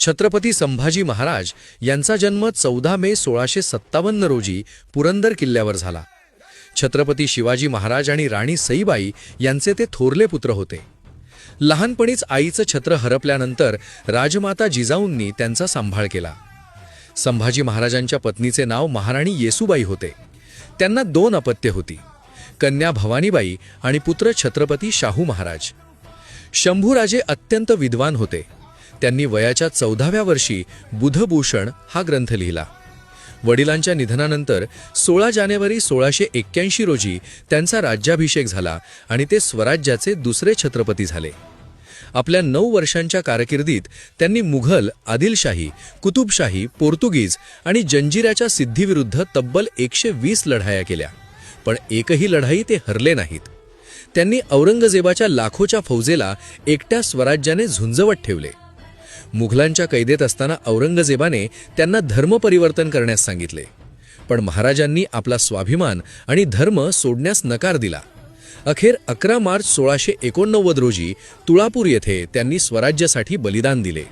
छत्रपती संभाजी महाराज यांचा जन्म 14 मे 1657 रोजी पुरंदर किल्ल्यावर झाला. छत्रपती शिवाजी महाराज आणि राणी सईबाई यांचे ते थोरले पुत्र होते. लहानपणीच आईचं छत्र हरपल्यानंतर राजमाता जिजाऊंनी त्यांचा सांभाळ केला. संभाजी महाराजांच्या पत्नीचे नाव महाराणी येसूबाई होते. त्यांना 2 अपत्ये होती, कन्या भवानीबाई आणि पुत्र छत्रपती शाहू महाराज. शंभूराजे अत्यंत विद्वान होते. त्यांनी वयाच्या 14व्या वर्षी बुधभूषण हा ग्रंथ लिहिला. वडिलांच्या निधनानंतर 16 जानेवारी 1681 रोजी त्यांचा राज्याभिषेक झाला आणि ते स्वराज्याचे दुसरे छत्रपती झाले. आपल्या 9 वर्षांच्या कारकिर्दीत त्यांनी मुघल, आदिलशाही, कुतुबशाही, पोर्तुगीज आणि जंजिऱ्याच्या सिद्धीविरुद्ध तब्बल 120 लढाया केल्या, पण एकही लढाई ते हरले नाहीत. त्यांनी औरंगजेबाच्या लाखोच्या फौजेला एकट्या स्वराज्याने झुंजवत ठेवले. मुघलांच्या कैदेत असताना औरंगजेबाने त्यांना धर्मपरिवर्तन करण्यास सांगितले, पण महाराजांनी आपला स्वाभिमान आणि धर्म सोडण्यास नकार दिला. अखेर 11 मार्च 1689 रोजी तुळापूर येथे त्यांनी स्वराज्यासाठी बलिदान दिले.